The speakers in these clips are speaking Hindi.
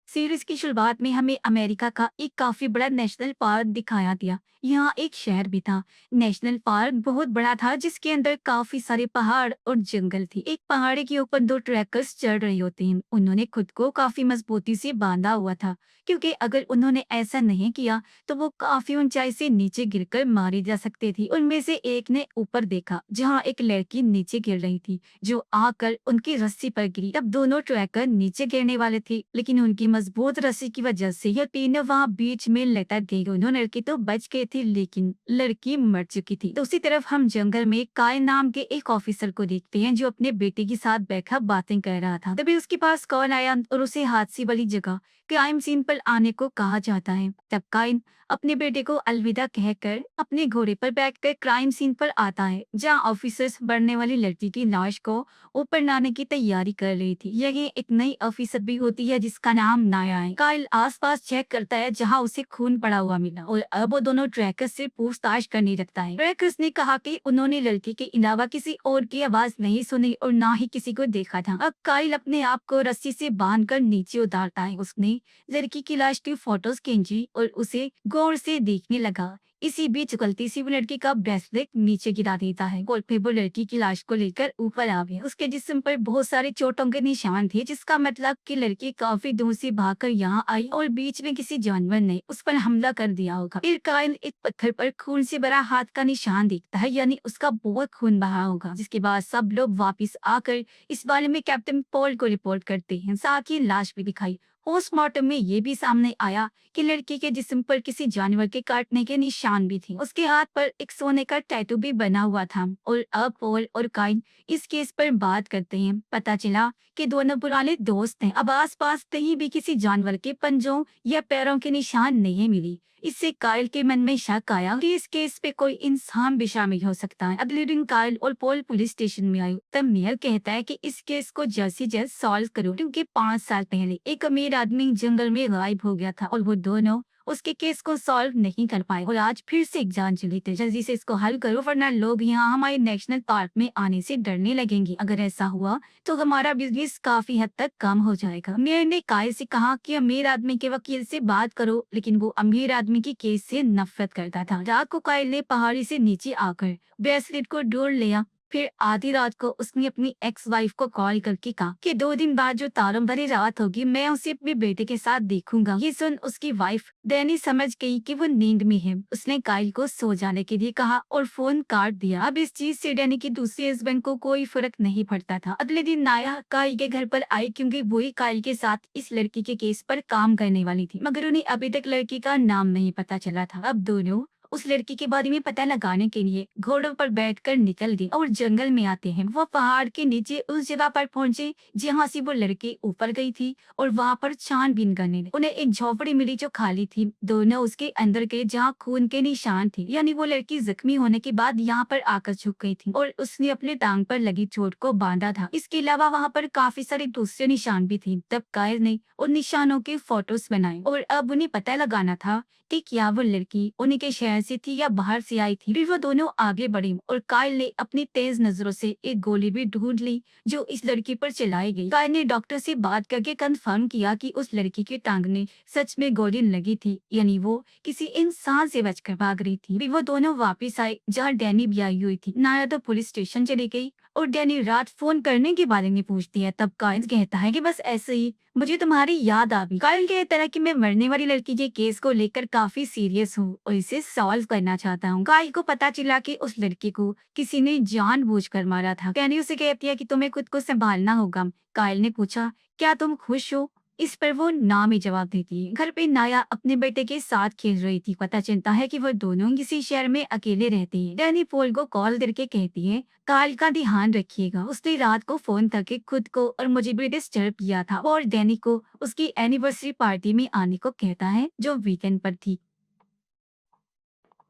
सीरीज की शुरुआत में हमें अमेरिका का एक काफी बड़ा नेशनल पार्क दिखाया गया। यहाँ एक शहर भी था। नेशनल पार्क बहुत बड़ा था जिसके अंदर काफी सारे पहाड़ और जंगल थी। एक पहाड़ी के ऊपर दो ट्रैकर्स चढ़ रहे होते हैं। उन्होंने खुद को काफी मजबूती से बांधा हुआ था, क्योंकि अगर उन्होंने ऐसा नहीं किया तो वो काफी ऊंचाई से नीचे गिरकर मारी जा सकती थी। उनमें से एक ने ऊपर देखा जहाँ एक लड़की नीचे गिर रही थी, जो आकर उनकी रस्सी पर गिरी। तब दोनों ट्रैकर नीचे गिरने वाले थे, लेकिन उनकी मजबूत रस्सी की वजह से यह तीनों वहां बीच में लटक गई। दोनों लड़के तो बच गए थे, लेकिन लड़की मर चुकी थी। दूसरी तरफ हम जंगल में काय नाम के एक ऑफिसर को देखते हैं, जो अपने बेटे के साथ बैठा बातें कर रहा था। तभी उसके पास कॉल आया और उसे हादसे वाली जगह क्राइम सीन पर आने को कहा जाता है। तब काइन अपने बेटे को अलविदा कहकर अपने घोड़े पर बैठकर क्राइम सीन पर आता है, जहाँ ऑफिसर्स मरने वाली लड़की की लाश को ऊपर लाने की तैयारी कर रही थी। यही एक नई ऑफिसर भी होती है जिसका नाम नाया है। काइल आसपास चेक करता है जहां उसे खून पड़ा हुआ मिला, और अब वो दोनों ट्रैकर्स से पूछताछ करने लगता है। ट्रैकर्स ने कहा कि उन्होंने लड़की के अलावा किसी और की आवाज नहीं सुनी और ना ही किसी को देखा था। अब काइल अपने आप को रस्सी से बांधकर नीचे उतारता है। उसने लड़की की लाश की फोटोज खींची और उसे गौर से देखने लगा। इसी बीच गलती से वो लड़की का ब्रेसलेट नीचे गिरा देता है और फिर वो लड़की की लाश को लेकर ऊपर आ गया। उसके जिस्म पर बहुत सारे चोटों के निशान थे, जिसका मतलब कि लड़की काफी दूर से भागकर यहाँ आई और बीच में किसी जानवर ने उस पर हमला कर दिया होगा। फिर कायल एक पत्थर पर खून से भरा हाथ का निशान देखता है, यानी उसका बहुत खून बहा होगा। जिसके बाद सब लोग वापिस आकर इस बारे में कैप्टन पॉल को रिपोर्ट करते हैं। साथ ही लाश भी दिखाई। पोस्टमार्टम में ये भी सामने आया कि लड़की के जिस्म पर किसी जानवर के काटने के निशान भी थे। उसके हाथ पर एक सोने का टैटू भी बना हुआ था। और अब पॉल और काइन इस केस पर बात करते हैं। पता चला कि दोनों पुराने दोस्त हैं। अब आसपास कहीं भी किसी जानवर के पंजों या पैरों के निशान नहीं मिली। इससे काइल के मन में शक आया कि इस केस पे कोई इंसान भी शामिल हो सकता है। अगले दिन काइल और पॉल पुलिस स्टेशन में आए। तब मेयर कहता है कि इस केस को जल्द से जल्द सॉल्व करो, क्योंकि 5 साल पहले एक अमीर आदमी जंगल में गायब हो गया था और वो दोनों उसके केस को सॉल्व नहीं कर पाए। और आज फिर से एक जान चली थी। जल्दी से इसको हल करो, वरना लोग यहाँ हमारे नेशनल पार्क में आने से डरने लगेंगे। अगर ऐसा हुआ तो हमारा बिजनेस काफी हद तक कम हो जाएगा। मेयर ने कायल से कहा कि अमीर आदमी के वकील से बात करो, लेकिन वो अमीर आदमी की केस से नफरत करता था। रात को कायल ने पहाड़ी से नीचे आकर ब्रेसलेट को ढूंढ लिया। फिर आधी रात को उसने अपनी एक्स वाइफ को कॉल करके कहा कि 2 दिन बाद जो तारों भरी रात होगी, मैं उसे अपने बेटे के साथ देखूंगा। ये सुन उसकी वाइफ डैनी समझ गई कि वो नींद में है। उसने काइल को सो जाने के लिए कहा और फोन काट दिया। अब इस चीज से डैनी के दूसरे हस्बैंड को कोई फर्क नहीं पड़ता था। अगले दिन नाया काइल के घर पर आई, क्योंकि वही काइल के साथ इस लड़की के केस पर काम करने वाली थी, मगर उन्हें अभी तक लड़की का नाम नहीं पता चला था। अब दोनों उस लड़की के बारे में पता लगाने के लिए घोड़ों पर बैठकर निकल गए और जंगल में आते हैं। वो पहाड़ के नीचे उस जगह पर पहुंचे जहां से वो लड़की ऊपर गई थी, और वहां पर छानबीन करने लगे। उन्हें एक झोपड़ी मिली जो खाली थी। दोनों उसके अंदर गए जहां खून के निशान थे, यानी वो लड़की जख्मी होने के बाद यहाँ पर आकर झुक गई थी और उसने अपने टांग पर लगी चोट को बांधा था। इसके अलावा वहाँ पर काफी सारे दूसरे निशान भी थे। तब कायर ने उन निशानों के फोटोज बनाए और अब उन्हें पता लगाना था कि क्या वो लड़की उन्हीं के शहर से थी या बाहर से आई थी। फिर वो दोनों आगे बढ़े और कायल ने अपनी तेज नजरों से एक गोली भी ढूंढ ली जो इस लड़की पर चलाई गई। कायल ने डॉक्टर से बात करके कंफर्म किया कि उस लड़की के टांग में सच में गोली लगी थी, यानी वो किसी इंसान से बचकर भाग रही थी। फिर वो दोनों वापिस आए जहाँ डैनी भी आई हुई थी। नाया तो पुलिस स्टेशन चली गई और डैनी रात फोन करने के बारे में पूछती है। तब कायल कहता है कि बस ऐसे ही मुझे तुम्हारी याद आ गई। कायल कहता है कि मैं मरने वाली लड़की के केस को लेकर काफी सीरियस हूँ और इसे सॉल्व करना चाहता हूँ। कायल को पता चला कि उस लड़की को किसी ने जानबूझकर मारा था। डैनी उसे कहती है कि तुम्हें खुद को संभालना होगा। कायल ने पूछा, क्या तुम खुश हो? इस पर वो ना में जवाब देती है। घर पे नाया अपने बेटे के साथ खेल रही थी। पता चलता है कि वो दोनों किसी शहर में अकेले रहती है। डैनी पोल को कॉल करके कहती है, काल का ध्यान रखिएगा। उसने रात को फोन करके खुद को और मुझे भी डिस्टर्ब किया था, और डैनी को उसकी एनिवर्सरी पार्टी में आने को कहता है जो वीकेंड पर थी।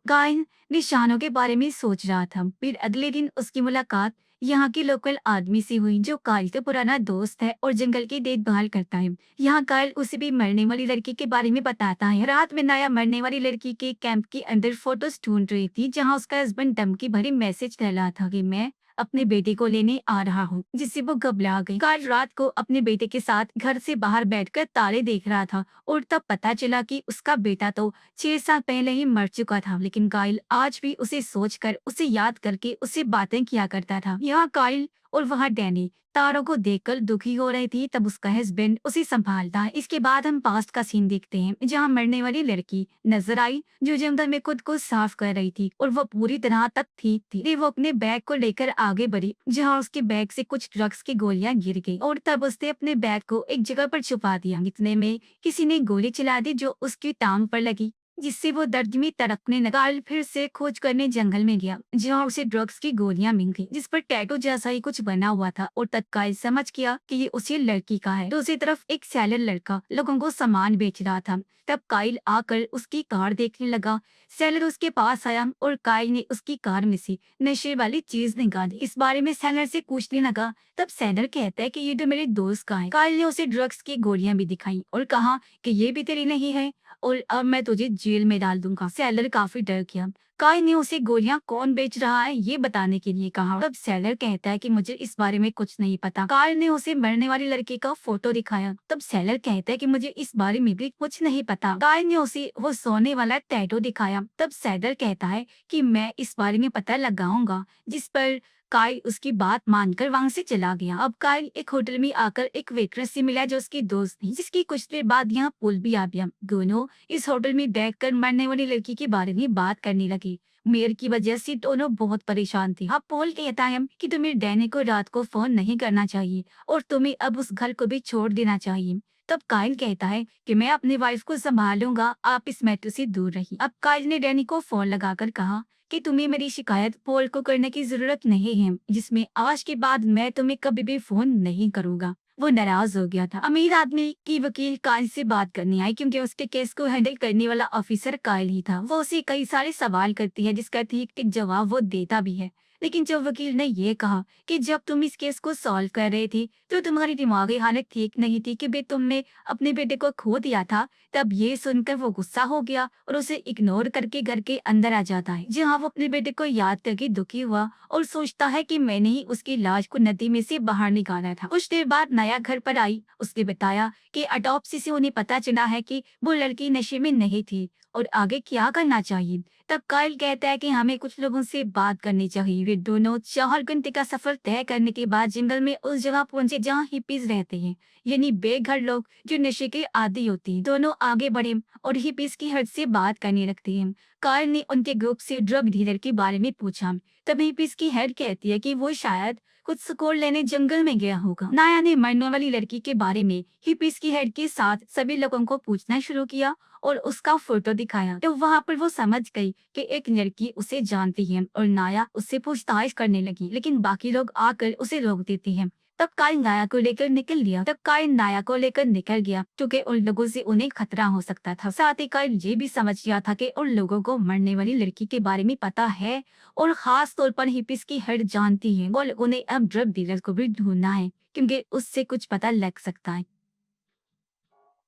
गायन निशानों के बारे में सोच रहा था। फिर अगले दिन उसकी मुलाकात यहाँ के लोकल आदमी से हुई, जो कायल का पुराना दोस्त है और जंगल की देखभाल करता है। यहाँ कायल उसे भी मरने वाली लड़की के बारे में बताता है। रात में नाया मरने वाली लड़की के कैंप के अंदर फोटोज ढूंढ रही थी, जहाँ उसका हस्बैंड धमकी भरी मैसेज कर रहा था कि मैं अपने बेटे को लेने आ रहा हूँ, जिससे वो घबरा गई। काइल रात को अपने बेटे के साथ घर से बाहर बैठकर तारे देख रहा था और तब पता चला कि उसका बेटा तो 6 साल पहले ही मर चुका था। लेकिन काइल आज भी उसे सोचकर, उसे याद करके उससे बातें किया करता था। यहाँ काइल और वहाँ डैनी तारों को देखकर दुखी हो रही थी। तब उसका हस्बैंड उसे संभालता है। इसके बाद हम पास्ट का सीन देखते हैं, जहाँ मरने वाली लड़की नजर आई जो जंगल में खुद को साफ कर रही थी और वो पूरी तरह तक ठीक थी। वो अपने बैग को लेकर आगे बढ़ी, जहाँ उसके बैग से कुछ ड्रग्स की गोलियां गिर गई और तब उसने अपने बैग को एक जगह पर छुपा दिया। इतने में किसी ने गोली चला दी जो उसकी टांग पर लगी, जिससे वो दर्द में तड़पने लगा। काइल फिर से खोज करने जंगल में गया, जहाँ उसे ड्रग्स की गोलियां मिल गई, जिस पर टैटू जैसा ही कुछ बना हुआ था और तत्काल समझ गया कि ये उसी लड़की का है। दूसरी तरफ एक सैलर लड़का लोगों को सामान बेच रहा था। तब काइल आकर उसकी कार देखने लगा। सैलर उसके पास आया और काइल ने उसकी कार में से नशे वाली चीज निकाली। इस बारे में सैलर से पूछने लगा। तब सैलर कहता है कि ये तो मेरे दोस्त का है। काइल ने उसे ड्रग्स की गोलियां भी दिखाई और कहा कि ये भी तेरी नहीं है और अब मैं तुझे जेल में डाल दूंगा। सैलर काफी डर गया। काइल ने उसे गोलियां कौन बेच रहा है ये बताने के लिए कहा। तब सैलर कहता है कि मुझे इस बारे में कुछ नहीं पता। काइल ने उसे मरने वाली लड़की का फोटो दिखाया। तब सैलर कहता है कि मुझे इस बारे में भी कुछ नहीं पता। काइल ने उसे वो सोने वाला टैटू दिखाया। तब सैलर कहता है कि मैं इस बारे में पता लगाऊंगा, जिस पर काइल उसकी बात मानकर वहां से चला गया। अब काइल एक होटल में आकर एक वेट्रेस से मिला जो उसकी दोस्त थी, जिसकी कुछ देर बाद यहाँ पुल भी आ गया। दोनों इस होटल में बैठकर मरने वाली लड़की के बारे में बात करने लगी। मेयर की वजह से दोनों बहुत परेशान थे। अब पॉल कहता है कि तुम्हें डैनी को रात को फोन नहीं करना चाहिए और तुम्हें अब उस घर को भी छोड़ देना चाहिए। तब काइल कहता है कि मैं अपनी वाइफ को संभालूंगा, आप इस मैटर से दूर रहिए। अब काइल ने डैनी को फोन लगाकर कहा कि तुम्हें मेरी शिकायत पॉल को करने की जरूरत नहीं है, जिसमें आज के बाद मैं तुम्हें कभी भी फोन नहीं करूंगा। वो नाराज हो गया था। अमीर आदमी की वकील काइल से बात करने आई, क्योंकि उसके केस को हैंडल करने वाला ऑफिसर काइल ही था। वो उसे कई सारे सवाल करती है, जिसका ठीक ठीक जवाब वो देता भी है। लेकिन जब वकील ने ये कहा कि जब तुम इस केस को सॉल्व कर रहे थे तो तुम्हारी दिमागी हालत ठीक नहीं थी, कि तुमने अपने बेटे को खो दिया था, तब ये सुनकर वो गुस्सा हो गया और उसे इग्नोर करके घर के अंदर आ जाता है, जहाँ वो अपने बेटे को याद करके दुखी हुआ और सोचता है कि मैंने ही उसकी लाश को नदी में से बाहर निकाला था। कुछ देर बाद नया घर पर आई। उसने बताया कि ऑटोप्सी से उन्हें पता चला है कि वो लड़की नशे में नहीं थी और आगे क्या करना चाहिए। तब काइल कहता है कि हमें कुछ लोगों से बात करनी चाहिए। वे दोनों 4 घंटे का सफर तय करने के बाद जंगल में उस जगह पहुंचे जहाँ हिप्पीज रहते हैं, यानी बेघर लोग जो नशे के आदी होते हैं। दोनों आगे बढ़े और हिप्पीज की हद से बात करने लगते हैं। काइल ने उनके ग्रुप से ड्रग डीलर के बारे में पूछा। तब हिप्पीज की हेड कहती है कि वो शायद कुछ सुकून लेने जंगल में गया होगा। नाया ने मरने वाली लड़की के बारे में हिप्पीज की हेड के साथ सभी लोगों को पूछना शुरू किया और उसका फोटो दिखाया। तो वहाँ पर वो समझ गई कि एक लड़की उसे जानती है और नाया उससे पूछताछ करने लगी, लेकिन बाकी लोग आकर उसे रोक देते हैं। तब काइल नाया को लेकर निकल गया क्योंकि उन लोगों से उन्हें खतरा हो सकता था। साथ ही काइल ये भी समझ गया था कि उन लोगों को मरने वाली लड़की के बारे में पता है और खास तौर पर हिप्पीज की हेड जानती है। और उन्हें अब ड्रग डीलर को भी ढूंढना है, क्योंकि उससे कुछ पता लग सकता है।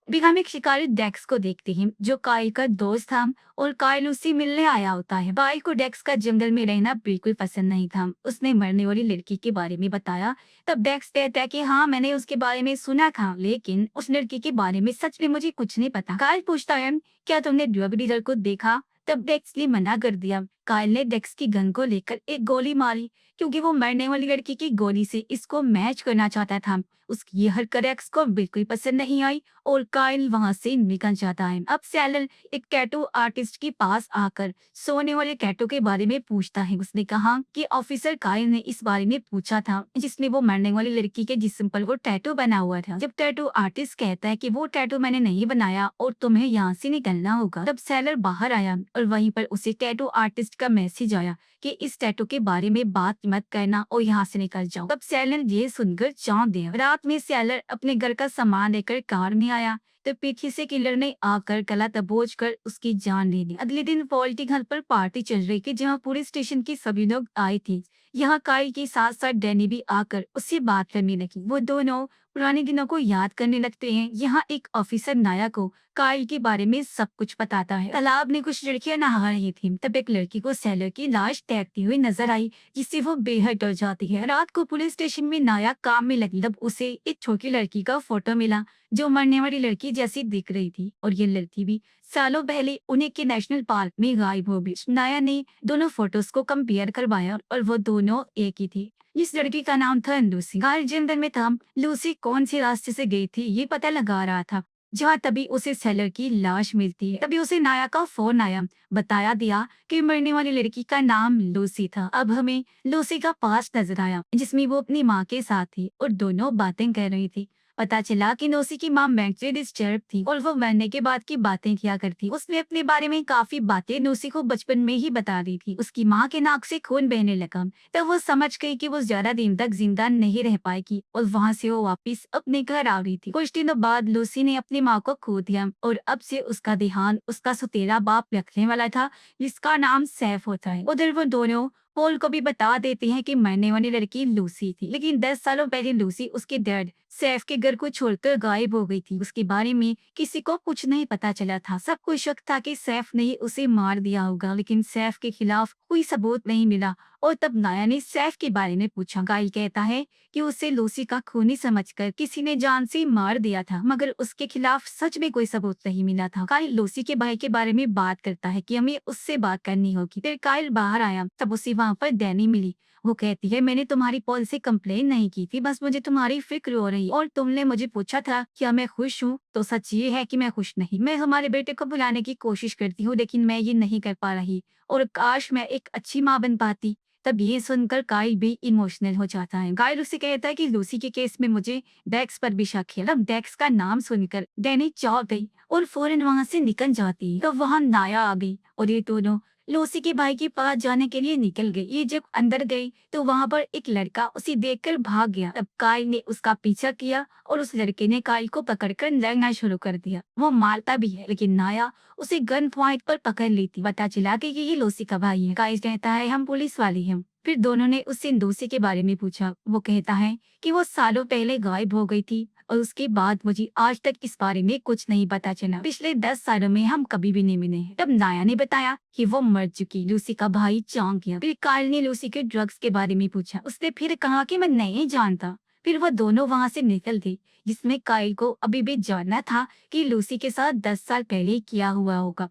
भी हम एक शिकारी डेक्स को देखते हैं, जो काइल का दोस्त था और काइल उससे मिलने आया होता है। काइल को डेक्स का जंगल में रहना बिल्कुल पसंद नहीं था। उसने मरने वाली लड़की के बारे में बताया। तब डेक्स कहता है कि हाँ, मैंने उसके बारे में सुना था, लेकिन उस लड़की के बारे में सच में मुझे कुछ नहीं पता। काइल पूछता है, क्या तुमने ड्रग डीलर को देखा? तब डेक्स ने मना कर दिया। काइल ने डेक्स की गन को लेकर एक गोली मारी, क्योंकि वो मरने वाली लड़की की गोली से इसको मैच करना चाहता था। उसकी ये हरकत डेक्स को बिल्कुल पसंद नहीं आई और काइल वहां से निकल जाता है। अब सैलर एक टैटू आर्टिस्ट के पास आकर सोने वाले टैटू के बारे में पूछता है। उसने कहा कि ऑफिसर काइल ने इस बारे में पूछा था, जिसमें वो मरने वाली लड़की के जिस्म पर वो टैटू बना हुआ था। जब टैटू आर्टिस्ट कहता है कि वो टैटू मैंने नहीं बनाया और तुम्हें यहाँ से निकलना होगा, तब सैलर बाहर आया और वहीं पर उसे टैटू आर्टिस्ट का मैसेज आया कि इस टैटू के बारे में बात मत करना और यहाँ से निकल जाओ। तब सैलर ये सुनकर चौंक गया। रात में सैलर अपने घर का सामान लेकर कार में आया तो पीछे से किलर ने आकर गला दबोच कर उसकी जान ले ली। अगले दिन पॉल के घर पर पार्टी चल रही थी, जहाँ पूरे स्टेशन के सभी लोग आए थे, यहाँ काइल के साथ साथ डैनी भी आकर उससे बात करने लगी। वो दोनों पुराने दिनों को याद करने लगते हैं। यहाँ एक ऑफिसर नाया को काइल के बारे में सब कुछ बताता है। तालाब में कुछ लड़कियां नहा रही थी, तब एक लड़की को सेलर की लाश तैरती हुई नजर आई, जिससे वो बेहद डर जाती है। रात को पुलिस स्टेशन में नाया काम में लगी, तब उसे एक छोटी लड़की का फोटो मिला जो मरने वाली लड़की जैसी दिख रही थी, और ये लड़की भी सालों पहले उन्हें के नेशनल पार्क में गायब हो गई। नाया ने दोनों फोटोज को कंपेयर करवाया और वो दोनों एक ही थी। इस लड़की का नाम था लूसी। गाइल जंगल में था। लूसी कौन से रास्ते से गई थी ये पता लगा रहा था, जहाँ तभी उसे सेलर की लाश मिलती है। तभी उसे नाया का फोन आया, बताया दिया कि मरने वाली लड़की का नाम लूसी था। अब हमें लूसी का पास्ट नजर आया, जिसमें वो अपनी माँ के साथ थी और दोनों बातें कर रही थी। पता चला कि लूसी की माँ मेंटली डिस्टर्ब थी और वो मरने के बाद की बातें किया करती। उसने अपने बारे में काफी बातें लूसी को बचपन में ही बता दी थी। उसकी माँ के नाक से खून बहने लगा, तब वो समझ गई कि वो ज्यादा दिन तक जिंदा नहीं रह पाएगी और वहाँ से वो वापस अपने घर आ रही थी। कुछ दिनों बाद लूसी ने अपनी माँ को खो दिया और अब से उसका ध्यान उसका सौतेला बाप रखने वाला था, जिसका नाम सैफ होता है। उधर वो दोनों पॉल को भी बता देते हैं कि मरने वाली लड़की लूसी थी, लेकिन 10 सालों पहले लूसी उसके डैड सैफ के घर को छोड़कर गायब हो गई थी। उसके बारे में किसी को कुछ नहीं पता चला था। सबको शक था कि सैफ ने उसे मार दिया होगा, लेकिन सैफ के खिलाफ कोई सबूत नहीं मिला। और तब नाया ने सैफ के बारे में पूछा। गाइल कहता है कि उसे लूसी का खूनी समझकर किसी ने जान से मार दिया था, मगर उसके खिलाफ सच में कोई सबूत नहीं मिला था। काइल लूसी के भाई के बारे में बात करता है कि हमें उससे बात करनी होगी। फिर काइल बाहर आया, तब उसे वहाँ पर डैनी मिली। वो कहती है, मैंने तुम्हारी पॉल से कंप्लेन नहीं की थी, बस मुझे तुम्हारी फिक्र हो रही और तुमने मुझे पूछा था क्या मैं खुश हूँ, तो सच ये है कि मैं खुश नहीं। मैं हमारे बेटे को बुलाने की कोशिश करती हूँ, लेकिन मैं ये नहीं कर पा रही और काश मैं एक अच्छी माँ बन पाती। तब ये सुनकर काइल भी इमोशनल हो जाता है। काइल उसे कहता है कि लूसी के केस में मुझे डेक्स पर भी शक है। अब डेक्स का नाम सुनकर डैनी चौंक गई और फौरन वहाँ से निकल जाती है। तो वहाँ नाया आ गई और ये दोनों लूसी के भाई के पास जाने के लिए निकल गई। ये जब अंदर गई तो वहाँ पर एक लड़का उसे देखकर भाग गया। तब काइल ने उसका पीछा किया और उस लड़के ने काइल को पकड़कर लड़ना शुरू कर दिया। वो मारता भी है, लेकिन नाया उसे गन पॉइंट पर पकड़ ली थी। पता चला कि ये लूसी का भाई है। काइल कहता है, हम पुलिस वाले हैं। फिर दोनों ने उससे लूसी के बारे में पूछा। वो कहता है कि वो सालों पहले गायब हो गई थी और उसके बाद मुझे आज तक इस बारे में कुछ नहीं पता चला। पिछले 10 सालों में हम कभी भी नहीं मिले हैं। तब नाया ने बताया कि वो मर चुकी। लूसी का भाई चौंक गया। फिर काइल ने लूसी के ड्रग्स के बारे में पूछा। उसने फिर कहा कि मैं नहीं जानता। फिर वो दोनों वहाँ से निकल गए, जिसमें काइल को अभी भी जानना था कि लूसी के साथ 10 साल पहले क्या हुआ होगा।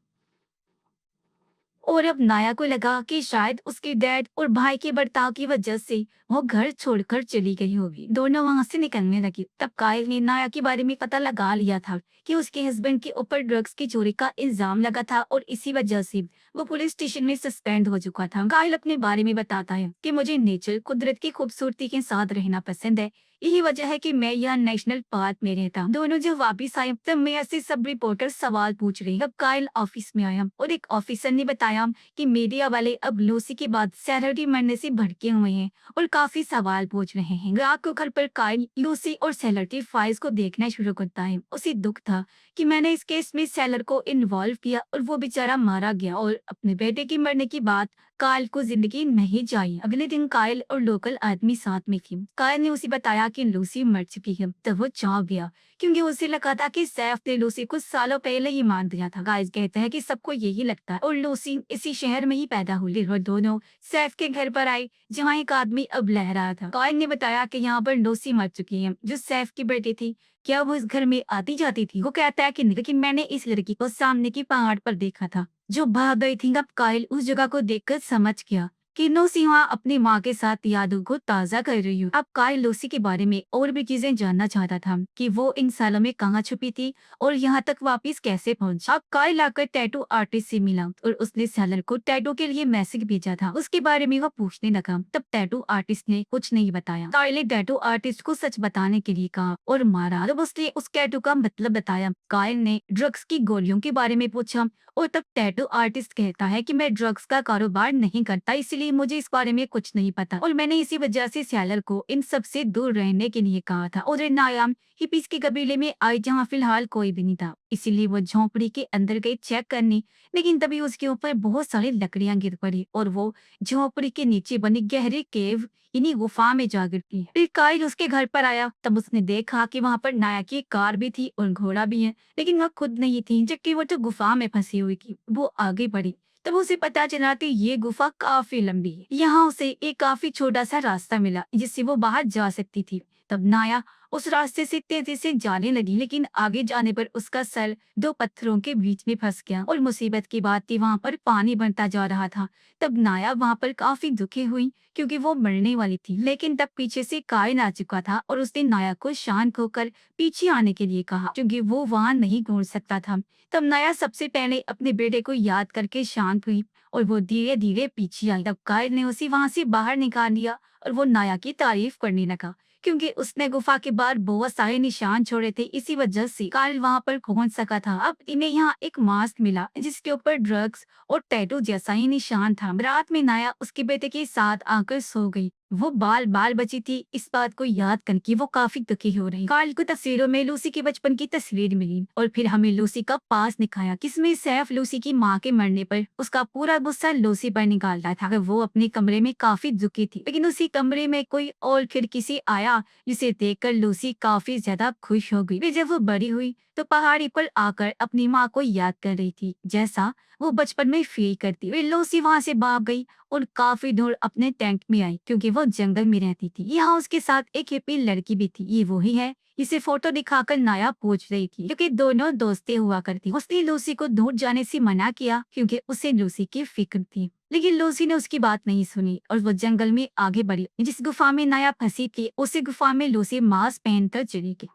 और अब नाया को लगा कि शायद उसके डैड और भाई के बर्ताव की वजह से वो घर छोड़कर चली गई होगी। दोनों वहां से निकलने लगी। तब काइल ने नाया के बारे में पता लगा लिया था कि उसके हस्बैंड के ऊपर ड्रग्स की चोरी का इल्जाम लगा था और इसी वजह से वो पुलिस स्टेशन में सस्पेंड हो चुका था। काइल अपने बारे में बताता है कि मुझे नेचर कुदरत की खूबसूरती के साथ रहना पसंद है। यही वजह है कि मैं यहाँ नेशनल पार्क में रहता हूँ। दोनों जब वापिस आए तब मैं ऐसे सब रिपोर्टर सवाल पूछ रहे। अब काइल ऑफिस में आया और एक ऑफिसर ने बताया कि मीडिया वाले अब लूसी के बाद सैलरी मरने से भड़के हुए हैं और काफी सवाल पूछ रहे हैं। रात को घर पर काइल लूसी और सेलर की फाइल्स को देखना शुरू करता है। उसे दुख था कि मैंने इस केस में सेलर को इन्वॉल्व किया और वो बेचारा मारा गया, और अपने बेटे के मरने की बात काइल को जिंदगी नहीं चाहिए। अगले दिन काइल और लोकल आदमी साथ में थी। काइल ने उसे बताया कि लूसी मर चुकी है। तब वो चौंक गया, क्योंकि उसे लगा था कि सैफ ने लूसी कुछ सालों पहले ही मार दिया था। गाइस कहते हैं कि सबको यही लगता है और लूसी इसी शहर में ही पैदा हुई और दोनों सैफ के घर पर आई, जहाँ एक आदमी अब लह रहा था। काइल ने बताया कि यहाँ पर लूसी मर चुकी है, जो सैफ की बेटी थी। क्या वो इस घर में आती जाती थी? वो कहता है कि नहीं, लेकिन मैंने इस लड़की को सामने की पहाड़ पर देखा था जो भाग गई थी। अब काइल उस जगह को देखकर समझ गया कि लूसी वहाँ अपनी माँ के साथ यादों को ताज़ा कर रही हूँ। अब काइल लूसी के बारे में और भी चीजें जानना चाहता था कि वो इन सालों में कहाँ छुपी थी और यहाँ तक वापस कैसे पहुंची। अब काइल आकर टैटू आर्टिस्ट से मिला और उसने सेलर को टैटू के लिए मैसेज भेजा था। उसके बारे में वो पूछने लगा। तब टैटू आर्टिस्ट ने कुछ नहीं बताया। काइल ने टैटू आर्टिस्ट को सच बताने के लिए कहा और मारा। जब उसने उस टैटू का मतलब बताया, काइल ने ड्रग्स की गोलियों के बारे में पूछा और तब टैटू आर्टिस्ट कहता है कि मैं ड्रग्स का कारोबार नहीं करता, इसलिए कि मुझे इस बारे में कुछ नहीं पता और मैंने इसी वजह से सैलर को इन सब से दूर रहने के लिए कहा था। और नायाम हिप्पीज के कबीले में आई जहाँ फिलहाल कोई भी नहीं था, इसीलिए वो झोंपड़ी के अंदर गई चेक करने। लेकिन तभी उसके ऊपर बहुत सारी लकड़ियां गिर पड़ी और वो झोंपड़ी के नीचे बनी गहरी केव इन्हीं गुफा में जा गिरती। फिर काइल उसके घर पर आया, तब उसने देखा कि वहां पर नाया की कार भी थी और घोड़ा भी है, लेकिन वह खुद नहीं थी, जबकि वो तो गुफा में फंसी हुई थी। वो आगे बढ़ी, तब उसे पता चला कि ये गुफा काफी लंबी है। यहाँ उसे एक काफी छोटा सा रास्ता मिला जिससे वो बाहर जा सकती थी। तब नाया उस रास्ते से तेजी से जाने लगी, लेकिन आगे जाने पर उसका सर दो पत्थरों के बीच में फंस गया और मुसीबत की बात थी, वहां पर पानी बनता जा रहा था। तब नाया वहां पर काफी दुखी हुई क्योंकि वो मरने वाली थी, लेकिन तब पीछे से काइन आ चुका था और उसने नाया को शांत होकर पीछे आने के लिए कहा क्योंकि वो वहां नहीं घूम सकता था। तब नाया सबसे पहले अपने बेटे को याद करके शांत हुई और वो धीरे धीरे पीछे आई। तब कायल ने उसे वहां से बाहर निकाल दिया और वो नाया की तारीफ करने लगा क्योंकि उसने गुफा के बाहर बहुत सारे निशान छोड़े थे, इसी वजह से कायल वहां पर पहुंच सका था। अब इन्हें यहाँ एक मास्क मिला जिसके ऊपर ड्रग्स और टैटू जैसा ही निशान था। रात में नाया उसके बेटे के साथ आकर सो गई। वो बाल बाल बची थी, इस बात को याद करके वो काफी दुखी हो रही। कायल को तस्वीरों में लूसी के बचपन की तस्वीर मिली और फिर हमें लूसी का पास दिखाया, जिसमें सैफ लूसी की माँ के मरने पर उसका पूरा गुस्सा लूसी पर निकालता था। वो अपने कमरे में काफी दुखी थी, लेकिन उसी कमरे में कोई और खिड़की से आया जिसे देखकर लूसी काफी ज्यादा खुश हो गई। फिर जब वो बड़ी हुई तो पहाड़ी पर आकर अपनी माँ को याद कर रही थी, जैसा वो बचपन में फील करती। फिर लूसी वहां से भाग गई और काफी दूर अपने टेंट में आई क्योंकि वो जंगल में रहती थी। यहाँ उसके साथ एक हिप्पी लड़की भी थी। ये वही है, इसे फोटो दिखाकर नाया पूछ रही थी क्योंकि दोनों दोस्तें हुआ करती। उसने लूसी को दूर जाने से मना किया क्योंकि उसे लूसी की फिक्र थी, लेकिन लूसी ने उसकी बात नहीं सुनी और वो जंगल में आगे बढ़ी। जिस गुफा में नाया फंसी थी उसी गुफा में लूसी मास्क पहनकर चली गई।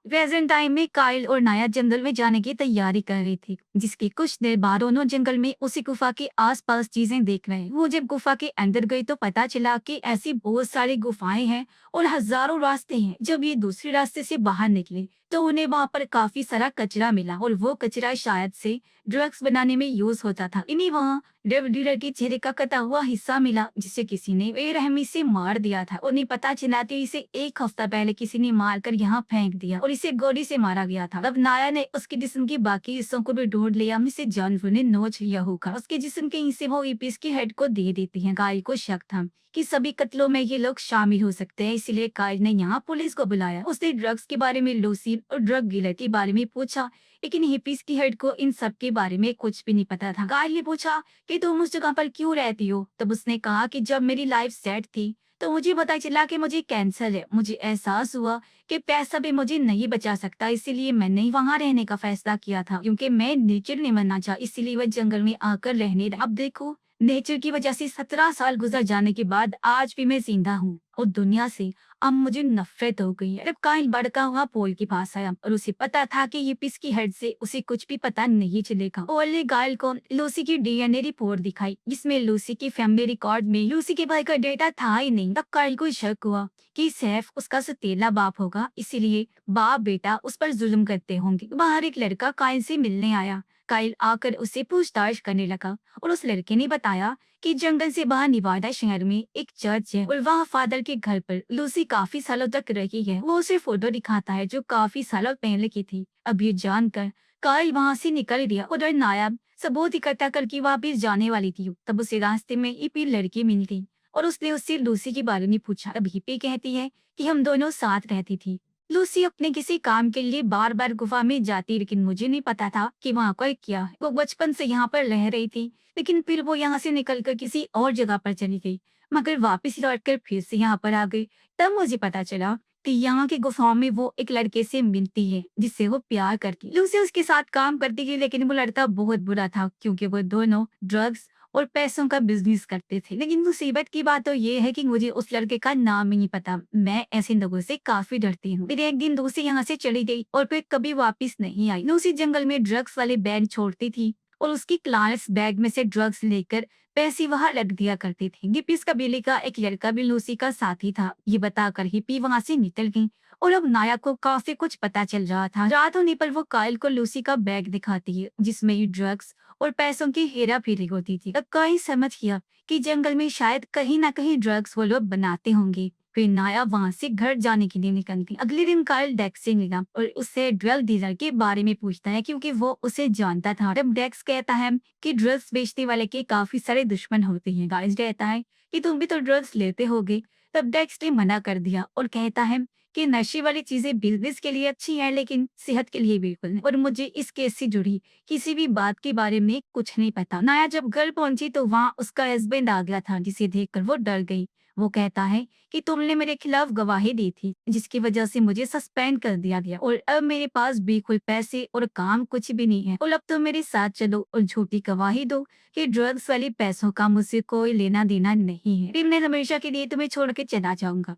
प्रेजेंट टाइम में काइल और नाया जंगल में जाने की तैयारी कर रही थी, जिसके कुछ देर बाद दोनों जंगल में उसी गुफा के आसपास चीजें देख रहे हैं। वो जब गुफा के अंदर गई तो पता चला कि ऐसी बहुत सारी गुफाएं हैं और हजारों रास्ते हैं। जब ये दूसरे रास्ते से बाहर निकले तो उन्हें वहां पर काफी सारा कचरा मिला और वो कचरा शायद से ड्रग्स बनाने में यूज होता था। इन्हीं वहाँ ड्रग डीलर के चेहरे का कटा हुआ हिस्सा मिला जिसे किसी ने बेरहमी से मार दिया था। उन्हें पता चला कि इसे एक हफ्ता पहले किसी ने मार कर यहाँ फेंक दिया और इसे गोली से मारा गया था। तब नाया ने उसके जिस्म के बाकी हिस्सों को भी ढूंढ लिया, जिसे जानवर ने नोच लिया होगा। उसके जिस्म के हिस्से वो इपिस की हेड को दे देती है। काइल को शक था कि सभी कत्लों में ये लोग शामिल हो सकते हैं, इसलिए काइल ने यहाँ पुलिस को बुलाया। उसने ड्रग्स के बारे में लूसी और ड्रग डीलर के बारे में पूछा, लेकिन हिप्पीज की हेड को इन सब के बारे में कुछ भी नहीं पता था। काइल ने पूछा कि तुम उस जगह पर क्यों रहती हो? तब उसने कहा कि जब मेरी लाइफ सेट थी तो मुझे पता चला कि मुझे कैंसर है। मुझे एहसास हुआ कि पैसा भी मुझे नहीं बचा सकता, इसीलिए मैंने वहां रहने का फैसला किया था क्योंकि मैं नेचर नहीं बनना चाह, इसीलिए वह जंगल में आकर रहने। अब देखो, नेचर की वजह से 17 साल गुजर जाने के बाद आज भी मैं जिंदा हूँ और दुनिया से अब मुझे नफरत हो गई है। जब काइल भड़का हुआ पोल के पास आया और उसे पता था कि ये पिस की हेड से उसे कुछ भी पता नहीं चलेगा। पोल ने काइल को लूसी की डीएनए रिपोर्ट दिखाई, जिसमें लूसी की फैमिली रिकॉर्ड में लूसी के भाई का डेटा था ही नहीं। तब काइल को शक हुआ कि सैफ उसका सतीला बाप होगा, इसीलिए बाप बेटा उस पर जुल्म करते होंगे। बाहर एक लड़का काइल से मिलने आया। काइल आकर उसे पूछताछ करने लगा और उस लड़के ने बताया कि जंगल से बाहर निवाडा शहर में एक चर्च है और वहाँ फादर के घर पर लूसी काफी सालों तक रही है। वो उसे फोटो दिखाता है जो काफी सालों पहले की थी। अब ये जानकर काइल वहाँ से निकल गया। उधर नायाब सबूत इकट्ठा करके वापिस जाने वाली थी। तब उसे रास्ते में हिप्पी लड़की मिल गई और उसने उससे लूसी के बारे में पूछा। अब हिप्पी कहती है कि हम दोनों साथ रहती थी। लूसी अपने किसी काम के लिए बार बार गुफा में जाती, लेकिन मुझे नहीं पता था कि वहाँ पर क्या है। वो बचपन से यहाँ पर रह रही थी, लेकिन फिर वो यहाँ से निकलकर किसी और जगह पर चली गई, मगर वापस लौटकर फिर से यहाँ पर आ गई। तब मुझे पता चला कि यहाँ की गुफाओं में वो एक लड़के से मिलती है जिससे वो प्यार करती। लूसी उसके साथ काम करती थी, लेकिन वो लड़का बहुत बुरा था क्योंकि वो दोनों ड्रग्स और पैसों का बिजनेस करते थे। लेकिन मुसीबत की बात तो ये है कि मुझे उस लड़के का नाम ही नहीं पता। मैं ऐसे लोगों से काफी डरती हूँ। फिर एक दिन लूसी यहाँ से चली गई और फिर कभी वापस नहीं आई। लूसी जंगल में ड्रग्स वाले बैग छोड़ती थी और उसकी क्लास बैग में से ड्रग्स लेकर पैसे वहां रख दिया करते थे। गिप्पी कबीले का एक लड़का भी लूसी का साथी था। ये बताकर हिप्पी वहां से निकल गई और अब नाया को काफी कुछ पता चल रहा था। रात होने पर वो काइल को लूसी का बैग दिखाती है जिसमें ये ड्रग्स और पैसों की हेरा फेरी होती थी। अब काइल समझ गया कि जंगल में शायद कहीं ना कहीं ड्रग्स वो लोग बनाते होंगे। फिर नाया वहां से घर जाने के लिए निकल गई। अगले दिन काइल डेक्स से मिला और उससे ड्रग डीलर के बारे में पूछता है क्योंकि वो उसे जानता था। तब डेक्स कहता है कि ड्रग्स बेचने वाले के काफी सारे दुश्मन होते हैं। गाइस कहता है कि तुम भी तो ड्रग्स लेते होगे। तब डेक्स ने मना कर दिया और कहता है कि नशे वाली चीजें बिजनेस के लिए अच्छी हैं लेकिन सेहत के लिए बिल्कुल नहीं। और मुझे इस केस से जुड़ी किसी भी बात के बारे में कुछ नहीं पता। नाया जब घर पहुंची तो वहाँ उसका हस्बैंड आ गया था जिसे देखकर वो डर गई। वो कहता है कि तुमने मेरे खिलाफ गवाही दी थी जिसकी वजह से मुझे सस्पेंड कर दिया गया और अब मेरे पास बिल्कुल पैसे और काम कुछ भी नहीं है और अब तुम मेरे साथ चलो और झूठी गवाही दो कि ड्रग्स वाले पैसों का मुझसे कोई लेना देना नहीं है। फिर मैं हमेशा के लिए तुम्हें छोड़ के चला जाऊंगा।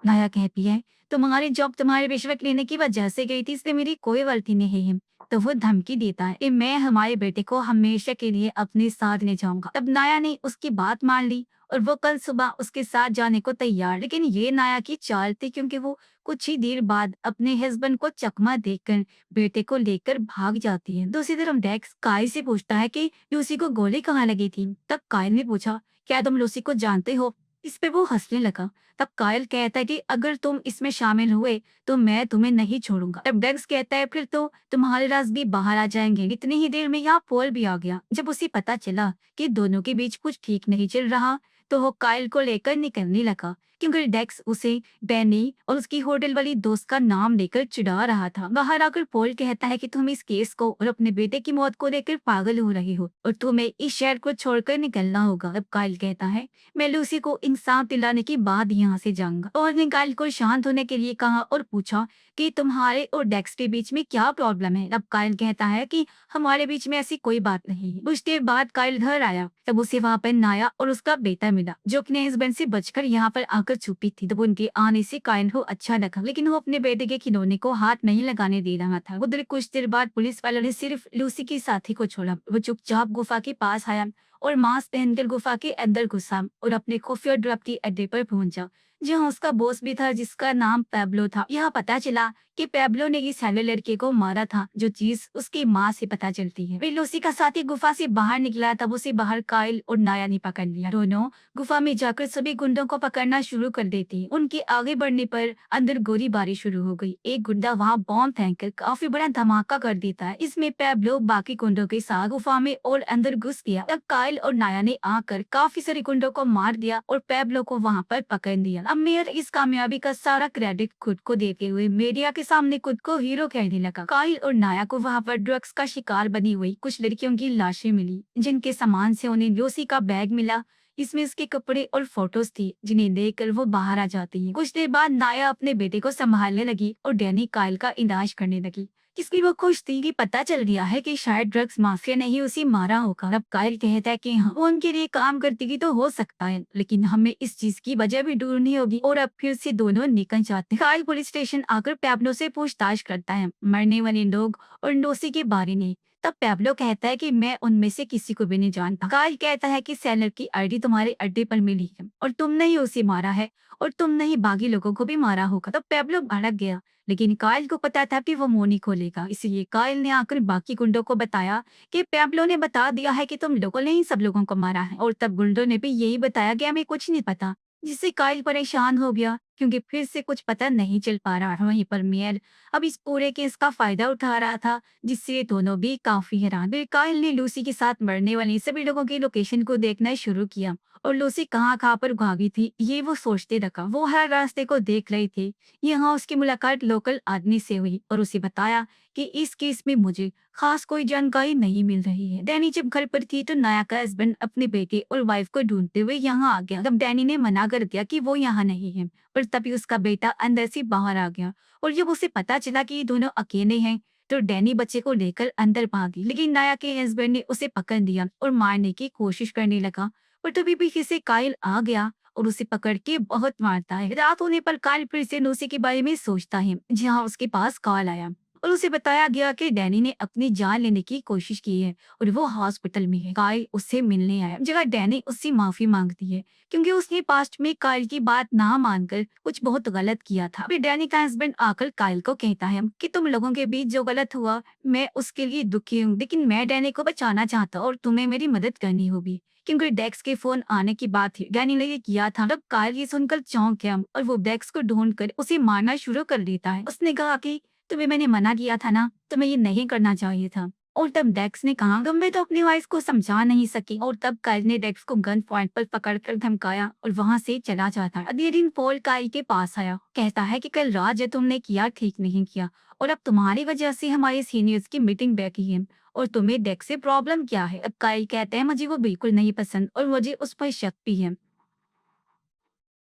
नाया कहती है तुम्हारी जॉब तुम्हारे रिश्वत लेने की वजह से गई थी इसलिए मेरी कोई गलती नहीं है। तो वो धमकी देता है कि मैं हमारे बेटे को हमेशा के लिए अपने साथ ले जाऊंगा। तब नाया ने उसकी बात मान ली और वो कल सुबह उसके साथ जाने को तैयार। लेकिन ये नाया की चाल थी क्योंकि वो कुछ ही देर बाद अपने हस्बैंड को चकमा देकर बेटे को लेकर भाग जाती है। दूसरी तरफ डेक्स काइल से पूछता है कि लूसी को गोली कहाँ लगी थी। तब काइल ने पूछा क्या तुम लूसी को जानते हो। इस पे वो हंसने लगा। तब कायल कहता है कि अगर तुम इसमें शामिल हुए तो मैं तुम्हें नहीं छोड़ूंगा। तब डेक्स कहता है फिर तो तुम्हारे राज भी बाहर आ जाएंगे। इतनी ही देर में यहाँ पॉल भी आ गया। जब उसे पता चला कि दोनों के बीच कुछ ठीक नहीं चल रहा तो वो कायल को लेकर निकलने लगा क्योंकि डेक्स उसे बेनी और उसकी होटल वाली दोस्त का नाम लेकर चिढ़ा रहा था। बाहर आकर पॉल कहता है कि तुम इस केस को और अपने बेटे की मौत को लेकर पागल हो रही हो और तुम्हें इस शहर को छोड़कर निकलना होगा। अब कायल कहता है मैं लूसी को इंसाफ दिलाने के बाद यहाँ से जाऊंगा। और ने काइल को शांत होने के लिए कहा और पूछा कि तुम्हारे और डेक्स के बीच में क्या प्रॉब्लम है। अब काइल कहता है कि हमारे बीच में ऐसी कोई बात नहीं है। कुछ देर बाद काइल घर आया तब उसे वहाँ पर नाया और उसका बेटा मिला जो अपने हस्बैंड से बचकर यहाँ पर आकर छुपी थी। तब उनके आने से काइल को अच्छा लगा लेकिन वो अपने बेटे के खिलौने को हाथ नहीं लगाने दे रहा था। उधर कुछ देर बाद पुलिस वालों ने सिर्फ लूसी के साथी को छोड़ा। वो चुपचाप गुफा के पास आया और मास्क पहनकर गुफा के अंदर घुसा और अपने खुफिया ड्रग अड्डे पर पहुंचा जहां उसका बॉस भी था जिसका नाम पैब्लो था। यह पता चला कि पैब्लो ने इस हेलो लड़के को मारा था जो चीज उसकी माँ से पता चलती है। फिर लूसी का साथी गुफा से बाहर निकला तब उसे बाहर काइल और नाया ने पकड़ लिया। दोनों गुफा में जाकर सभी गुंडों को पकड़ना शुरू कर देती। उनके आगे बढ़ने पर अंदर गोलीबारी शुरू हो गई। एक गुंडा वहाँ बॉम्ब फेंककर काफी बड़ा धमाका कर देता है। इसमें पैब्लो बाकी गुंडों के साथ गुफा में और अंदर घुस गया। तब काइल और नाया ने आकर काफी सारे गुंडों को मार दिया और पैब्लो को वहाँ पर पकड़ लिया। अब मेयर इस कामयाबी का सारा क्रेडिट खुद को देते हुए मीडिया के सामने खुद को हीरो कहने लगा। काइल और नाया को वहाँ पर ड्रग्स का शिकार बनी हुई कुछ लड़कियों की लाशें मिली जिनके सामान से उन्हें लूसी का बैग मिला। इसमें उसके कपड़े और फोटोज थी जिन्हें देखकर वो बाहर आ जाती है। कुछ देर बाद नाया अपने बेटे को संभालने लगी और डैनी काइल का इलाज करने लगी जिसकी वो खुश थी कि पता चल गया है कि शायद ड्रग्स माफिया ने ही उसे मारा होगा। अब काइल कहता है कि हाँ वो उनके लिए काम करती थी तो हो सकता है लेकिन हमें इस चीज की वजह भी ढूंढनी होगी। और अब फिर से दोनों निकल जाते हैं। काइल पुलिस स्टेशन आकर पैब्लो से पूछताछ करता है मरने वाले लोग और डोसी के बारे में। तब पैब्लो कहता है कि मैं उनमें से किसी को भी नहीं जानता। काइल कहता है कि सेलर की आईडी तुम्हारे अड्डे पर मिली है और तुमने ही उसे मारा है और तुमने ही बाकी लोगों को भी मारा होगा। तब पैब्लो भड़क गया लेकिन काइल को पता था कि वो मुंह नहीं खोलेगा। इसलिए काइल ने आकर बाकी गुंडों को बताया कि पैब्लो ने बता दिया है कि तुम लोगों ने ही सब लोगों को मारा है। और तब गुंडों ने भी यही बताया कि हमें कुछ नहीं पता जिससे काइल परेशान हो गया क्योंकि फिर से कुछ पता नहीं चल पा रहा। वहीं पर मेयर अब इस पूरे केस का फायदा उठा रहा था जिससे दोनों भी काफी हैरान। फिर काइल ने लूसी के साथ मरने वाले सभी लोगों की लोकेशन को देखना शुरू किया और लूसी कहाँ पर भागी थी ये वो सोचते रखा। वो हर रास्ते को देख रही थी। यहाँ उसकी मुलाकात लोकल आदमी से हुई और उसे बताया कि इस केस में मुझे खास कोई जानकारी नहीं मिल रही है। डैनी जब घर पर थी तो नाया का हस्बैंड अपने बेटे और वाइफ को ढूंढते हुए यहाँ आ गया। तब डैनी ने मना कर दिया कि वो यहाँ नहीं है और तभी उसका बेटा अंदर से बाहर आ गया और जब उसे पता चला कि ये दोनों अकेले हैं तो डैनी बच्चे को लेकर अंदर भागी। लेकिन नाया के हस्बैंड ने उसे पकड़ लिया और मारने की कोशिश करने लगा पर तभी पीछे से काइल आ गया और उसे पकड़ के बहुत मारता है। रात होने पर काइल फिर से लूसी के बारे में सोचता है जहाँ उसके पास कॉल आया और उसे बताया गया कि डैनी ने अपनी जान लेने की कोशिश की है और वो हॉस्पिटल में है। काइल उससे मिलने आया जगह डैनी उससे माफी मांगती है क्योंकि उसने पास्ट में काइल की बात ना मानकर कुछ बहुत गलत किया था। फिर डैनी का हस्बैंड आकर काइल को कहता है कि तुम लोगों के बीच जो गलत हुआ मैं उसके लिए दुखी हूँ, लेकिन मैं डैनी को बचाना चाहता हूँ और तुम्हें मेरी मदद करनी होगी क्योंकि डेक्स के फोन आने की बात थी। डैनी ने ये किया था। तब काइल ये सुनकर चौंक गया और वो डेक्स को ढूंढकर उसे मारना शुरू कर देता है। उसने कहा कि तुम्हें मैंने मना किया था ना, तुम्हें ये नहीं करना चाहिए था। और तब डेक्स ने कहा तुम मैं तो अपनी वाइफ को समझा नहीं सकी। और तब काइल ने डेक्स को गन पॉइंट पर पकड़कर धमकाया और वहां से चला जाता है। अगले दिन पॉल काइल के पास आया, कहता है कि कल रात जो तुमने किया ठीक नहीं किया और अब तुम्हारी वजह से हमारे सीनियर्स की मीटिंग बैठी है और तुम्हें डेक्स से प्रॉब्लम क्या है। अब काइल कहते हैं मुझे वो बिल्कुल नहीं पसंद और मुझे उस पर शक भी है।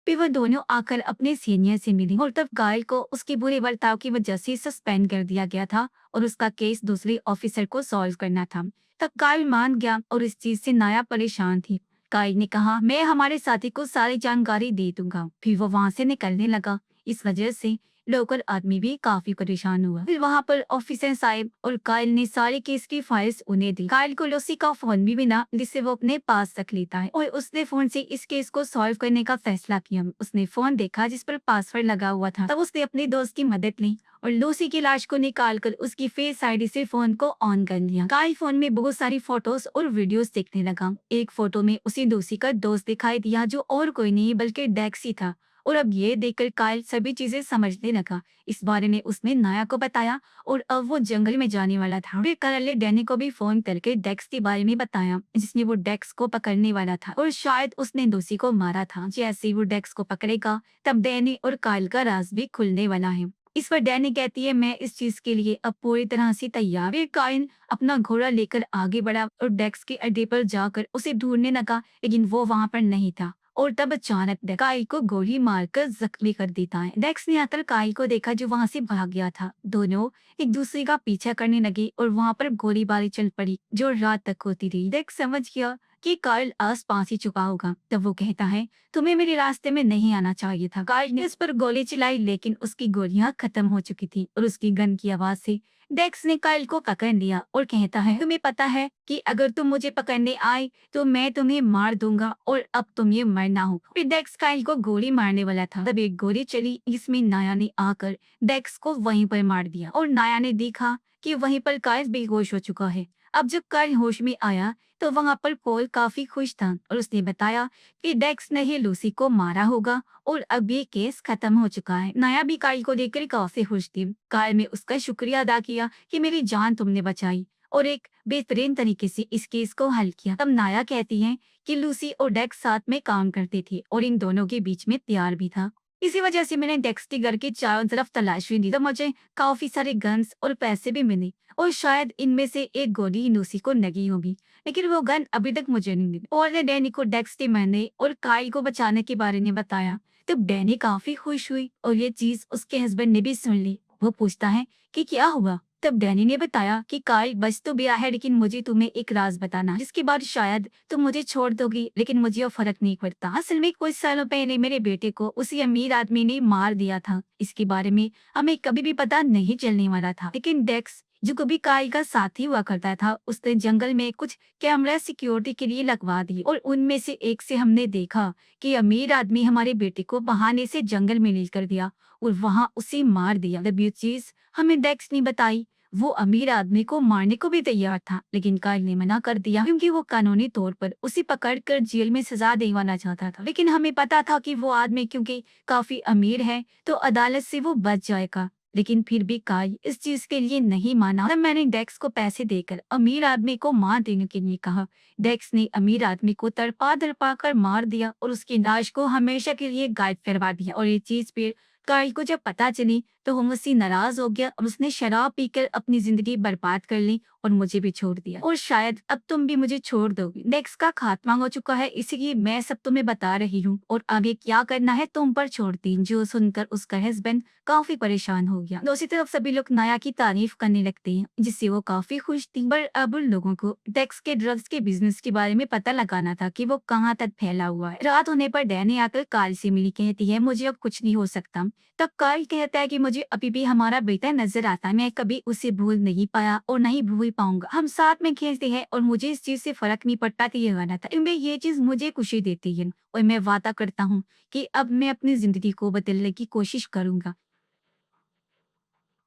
फिर वो दोनों आकर अपने सीनियर से मिली और तब गायल को उसके बुरे बर्ताव की वजह से सस्पेंड कर दिया गया था और उसका केस दूसरे ऑफिसर को सॉल्व करना था। तब गायल मान गया और इस चीज से नाया परेशान थी। गायल ने कहा मैं हमारे साथी को सारी जानकारी दे दूंगा। फिर वो वहां से निकलने लगा। इस वजह से लोकल आदमी भी काफी परेशान हुआ। फिर वहां पर ऑफिसर साहब और कायल ने सारे केस की फाइल्स उन्हें दी। कायल को लूसी का फोन भी मिला जिससे वो अपने पास रख लेता है और उसने फोन से इस केस को सॉल्व करने का फैसला किया। उसने फोन देखा जिस पर पासवर्ड लगा हुआ था। तब उसने अपने दोस्त की मदद ली और लूसी की लाश को निकालकर उसकी फेस आईडी से फोन को ऑन कर लिया। कायल फोन में बहुत सारी फोटोज और वीडियोस देखने लगा। एक फोटो में उसे लूसी का दोस्त दिखाई दिया जो और कोई नहीं बल्कि डेक्स ही था। और अब ये देखकर कायल सभी चीजें समझने लगा। इस बारे में उसने नाया को बताया और अब वो जंगल में जाने वाला था। फिर कायल ने डैनी को भी फोन करके डेक्स के बारे में बताया जिसमें वो डेक्स को पकड़ने वाला था और शायद उसने लूसी को मारा था। जैसे ही वो डेक्स को पकड़ेगा तब डैनी और कायल का राज भी खुलने वाला है। इस पर डैनी कहती है मैं इस चीज के लिए अब पूरी तरह से तैयार। फिर कायल अपना घोड़ा लेकर आगे बढ़ा और डेक्स के अड्डे पर जाकर उसे ढूंढने लगा, लेकिन वो वहां पर नहीं था। और तब अचानक काइल को गोली मारकर जख्मी कर देता है। डेक्स ने आकर काइल को देखा जो वहां से भाग गया था। दोनों एक दूसरे का पीछा करने लगे और वहां पर गोलीबारी चल पड़ी जो रात तक होती रही। डेक्स समझ गया कि काइल आस पास ही छुपा होगा। तब वो कहता है तुम्हें मेरे रास्ते में नहीं आना चाहिए था। काइल ने उस पर गोली चलाई लेकिन उसकी गोलियां खत्म हो चुकी थी और उसकी गन की आवाज से डेक्स ने काइल को पकड़ लिया और कहता है तुम्हें पता है कि अगर तुम मुझे पकड़ने आए तो मैं तुम्हें मार दूंगा और अब तुम ये मरना हो। फिर डेक्स काइल को गोली मारने वाला था तब एक गोली चली जिसमें नाया ने आकर डेक्स को वहीं पर मार दिया और नाया ने देखा कि वहीं पर काइल बेहोश हो चुका है। अब जब काइल होश में आया तो वहां पर पॉल काफी खुश था और उसने बताया कि डेक्स ने ही लूसी को मारा होगा और अब ये केस खत्म हो चुका है। नाया भी काइल को देखकर काफी खुश थी। काइल ने उसका शुक्रिया अदा किया कि मेरी जान तुमने बचाई और एक बेहतरीन तरीके से इस केस को हल किया। तब नाया कहती है कि लूसी और डेक्स साथ में काम करते थे और इन दोनों के बीच में प्यार भी था। इसी वजह से मैंने डेक्स के घर के चारों तरफ तलाशी दी तो मुझे काफी सारे गन्स और पैसे भी मिले और शायद इनमें से एक गोली लूसी को लगी होगी, लेकिन वो गन अभी तक मुझे नहीं मिली। और ने डैनी को डेक्स के मरने और काइल को बचाने के बारे में बताया। तब डैनी काफी खुश हुई और ये चीज उसके हस्बैंड ने भी सुन ली। वो पूछता है कि क्या हुआ। तब डैनी ने बताया कि काइल बच तो गया है लेकिन मुझे तुम्हें एक राज बताना है जिसके बाद शायद तुम मुझे छोड़ दोगी, लेकिन मुझे वो फर्क नहीं पड़ता। असल में कुछ सालों पहले मेरे बेटे को उसी अमीर आदमी ने मार दिया था। इसके बारे में हमें कभी भी पता नहीं चलने वाला था, लेकिन डेक्स जो कभी काइल का साथी हुआ करता था उसने जंगल में कुछ कैमरा सिक्योरिटी के लिए लगवा दिए और उनमें से एक से हमने देखा कि अमीर आदमी हमारे बेटे को बहाने से जंगल में लेकर दिया और वहां उसे मार दिया। जब ये चीज हमें डेक्स ने बताई वो अमीर आदमी को मारने को भी तैयार था, लेकिन काइल ने मना कर दिया क्योंकि वो कानूनी तौर पर उसे पकड़कर जेल में सजा दिलवाना चाहता था। लेकिन हमें पता था कि वो आदमी क्योंकि काफी अमीर है तो अदालत से वो बच जाएगा। लेकिन फिर भी काइल इस चीज के लिए नहीं माना। तब मैंने डेक्स को पैसे देकर अमीर आदमी को मार देने के लिए कहा। डेक्स ने अमीर आदमी को तड़पा तड़पा कर मार दिया और उसकी लाश को हमेशा के लिए गायब करवा दिया। और ये चीज फिर काइल को जब पता चली तो वो मुझसे नाराज हो गया और उसने शराब पीकर अपनी जिंदगी बर्बाद कर ली और मुझे भी छोड़ दिया और शायद अब तुम भी मुझे छोड़ दोगी। डेक्स का खात्मा हो चुका है इसीलिए मैं सब तुम्हें बता रही हूँ और आगे क्या करना है तुम पर छोड़ती। जो सुनकर उसका हस्बैंड काफी परेशान हो गया। दूसरी तरफ सभी लोग नाया की तारीफ करने लगते हैं जिससे वो काफी खुश थी। पर अब उन लोगों को डेक्स के ड्रग्स के बिजनेस के बारे में पता लगाना था कि वो कहाँ तक फैला हुआ है। रात होने पर डैनी आकर काइल से मिली, कहती है मुझे अब कुछ नहीं हो सकता, तब काइल कहता है कि मुझे अभी भी हमारा बेटा नजर आता है, मैं कभी उसे भूल नहीं पाया और नहीं भूल पाऊंगा। हम साथ में खेलते हैं और मुझे इस चीज से फर्क नहीं पड़ता कि ये गाना था, इनमें ये चीज मुझे खुशी देती है और मैं वादा करता हूँ कि अब मैं अपनी जिंदगी को बदलने की कोशिश करूंगा।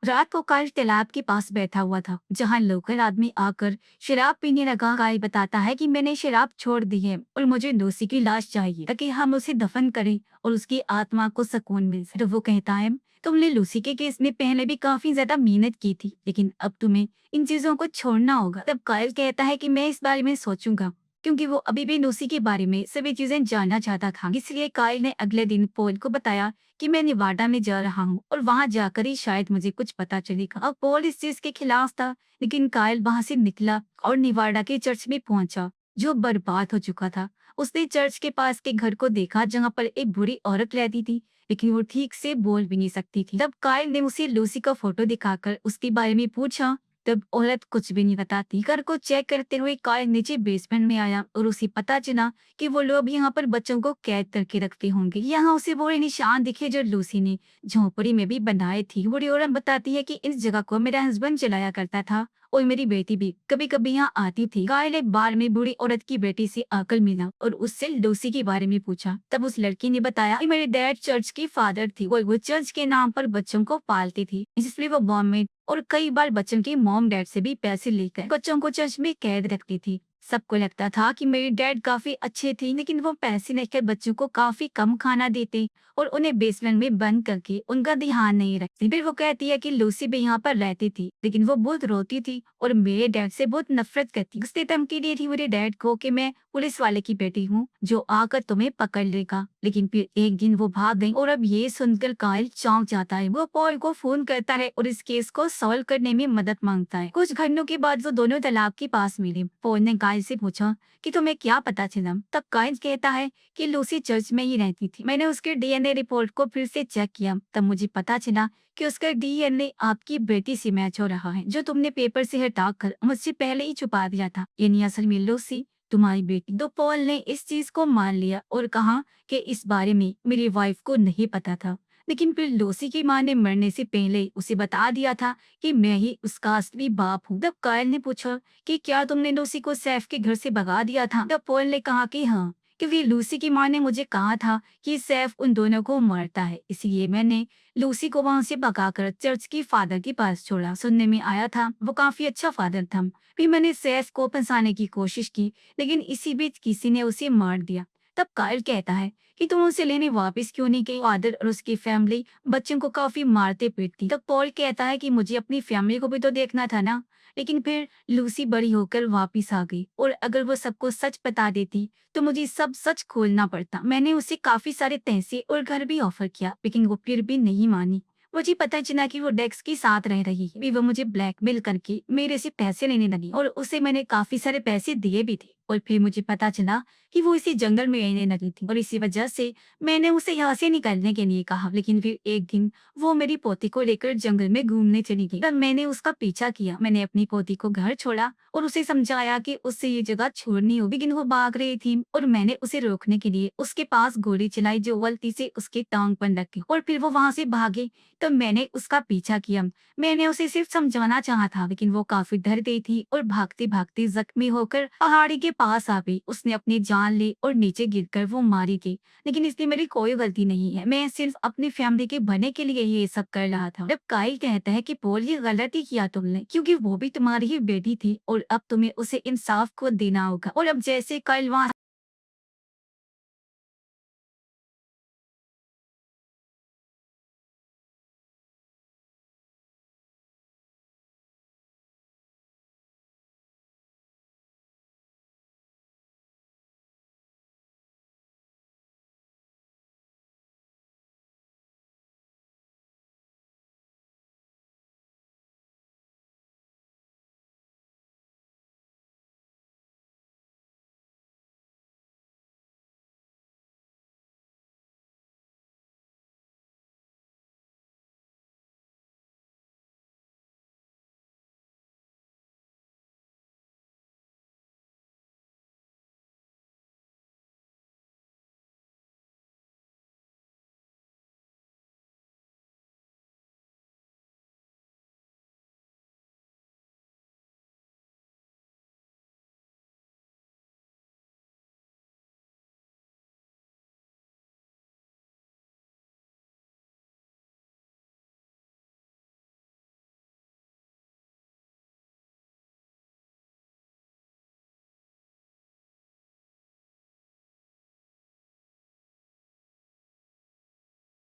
रात को काइल तालाब के पास बैठा हुआ था जहाँ लोकल आदमी आकर शराब पीने लगा। काइल बताता है कि मैंने शराब छोड़ दी है और मुझे लूसी की लाश चाहिए ताकि हम उसे दफन करें और उसकी आत्मा को सुकून मिल सके। तो वो कहता है, तुमने लूसी के केस में पहले भी काफी ज्यादा मेहनत की थी, लेकिन अब तुम्हें इन चीजों को छोड़ना होगा। तब काइल कहता है कि मैं इस बारे में सोचूंगा, क्योंकि वो अभी भी लूसी के बारे में सभी चीजें जानना चाहता था। इसलिए काइल ने अगले दिन पॉल को बताया कि मैं निवाडा में जा रहा हूँ और वहां जाकर ही शायद मुझे कुछ पता चलेगा। अब पॉल इस चीज के खिलाफ था, लेकिन काइल वहां से निकला और निवाडा के चर्च में पहुंचा जो बर्बाद हो चुका था। उसने चर्च के पास के घर को देखा जहाँ पर एक बुरी औरत रहती थी, लेकिन वो ठीक से बोल भी नहीं सकती थी। तब काइल ने उसे लूसी का फोटो दिखाकर उसके बारे में पूछा। तब औरत कुछ भी नहीं बताती। घर को चेक करते हुए काइल नीचे बेसमेंट में आया और उसे पता चला कि वो लोग यहाँ पर बच्चों को कैद करके रखते होंगे। यहाँ उसे वो निशान दिखे जो लूसी ने झोपड़ी में भी बनाए थी। बूढ़ी औरत बताती है कि इस जगह को मेरा हस्बैंड चलाया करता था और मेरी बेटी भी कभी कभी यहाँ आती थी। काइल एक बार में बूढ़ी औरत की बेटी से आकर मिला और उससे लूसी के बारे में पूछा। तब उस लड़की ने बताया कि मेरे डैड चर्च की फादर थी और वो चर्च के नाम पर बच्चों को पालती थी, इसलिए वो बॉम्बे और कई बार बच्चों के मॉम डैड से भी पैसे लेकर बच्चों को चर्च में कैद रखती थी। सबको लगता था कि मेरे डैड काफी अच्छे थे, लेकिन वो पैसे लेकर बच्चों को काफी कम खाना देते और उन्हें बेसमेंट में बंद करके उनका ध्यान नहीं रखती। फिर वो कहती है कि लूसी भी यहाँ पर रहती थी, लेकिन वो बहुत रोती थी और मेरे डैड से बहुत नफरत करती। उसने धमकी दी थी मेरे डैड को कि मैं पुलिस वाले की बेटी हूँ जो आकर तुम्हें पकड़ लेगा, लेकिन फिर एक दिन वो भाग गई। और अब ये सुनकर काइल चौंक जाता है। वो पॉल को फोन करता है और इस केस को सॉल्व करने में मदद मांगता है। कुछ घंटों के बाद वो दोनों तालाब के पास मिले। पॉल ने काइल से पूछा कि तुम्हें क्या पता चला। तब काइल कहता है कि लूसी चर्च में ही रहती थी। मैंने उसके डीएनए रिपोर्ट को फिर से चेक किया, तब मुझे पता चला कि उसका डीएनए आपकी बेटी से मैच हो रहा है, जो तुमने पेपर से हटाकर मुझसे पहले ही छुपा दिया था। यानी असल में लूसी तुम्हारी बेटी। तो पॉल ने इस चीज को मान लिया और कहा कि इस बारे में मेरी वाइफ को नहीं पता था, लेकिन फिर लूसी की मां ने मरने से पहले उसे बता दिया था कि मैं ही उसका असली बाप हूँ। तब काइल ने पूछा कि क्या तुमने लूसी को सैफ के घर से भगा दिया था। तब पॉल ने कहा कि हाँ, क्योंकि लूसी की मां ने मुझे कहा था कि सैफ उन दोनों को मारता है, इसलिए मैंने लूसी को वहां से भगाकर चर्च की फादर के पास छोड़ा। सुनने में आया था वो काफी अच्छा फादर था। फिर मैंने सैफ को फंसाने की कोशिश की, लेकिन इसी बीच किसी ने उसे मार दिया। तब काइल कहता है कि तुम उसे लेने वापस क्यों नहीं गई। फादर और उसकी फैमिली बच्चों को काफी मारते पीटती। तब पॉल कहता है कि मुझे अपनी फैमिली को भी तो देखना था ना। लेकिन फिर लूसी बड़ी होकर वापस आ गई और अगर वो सबको सच बता देती तो मुझे सब सच खोलना पड़ता। मैंने उसे काफी सारे पैसे और घर भी ऑफर किया, लेकिन वो फिर भी नहीं मानी। मुझे पता चला कि वो डेक्स के साथ रह रही है। वो मुझे ब्लैकमेल करके मेरे से पैसे लेने लगी और उसे मैंने काफी सारे पैसे दिए भी थे। और फिर मुझे पता चला कि वो इसी जंगल में रहने लगी थी और इसी वजह से मैंने उसे यहाँ से निकलने के लिए कहा। लेकिन फिर एक दिन वो मेरी पोती को लेकर जंगल में घूमने चली गई। तब मैंने उसका पीछा किया। मैंने अपनी पोती को घर छोड़ा और उसे समझाया कि उससे ये जगह छोड़नी होगी, लेकिन वो भाग रही थी और मैंने उसे रोकने के लिए उसके पास गोली चलाई जो गलती से उसके टांग पर लग गई और फिर वो वहां से भागे। तब मैंने उसका पीछा किया। मैंने उसे सिर्फ समझाना चाहा था, लेकिन वो काफी डर गई थी और भागते भागते जख्मी होकर पहाड़ी के पास आ गई। उसने अपनी जान ली और नीचे गिरकर वो मारी गई। लेकिन इसमें मेरी कोई गलती नहीं है, मैं सिर्फ अपनी फैमिली के भले के लिए ये सब कर रहा था। जब काइल कहता है कि पॉल ये गलती किया तुमने, क्योंकि वो भी तुम्हारी ही बेटी थी और अब तुम्हें उसे इंसाफ को देना होगा। और अब जैसे काइल वहां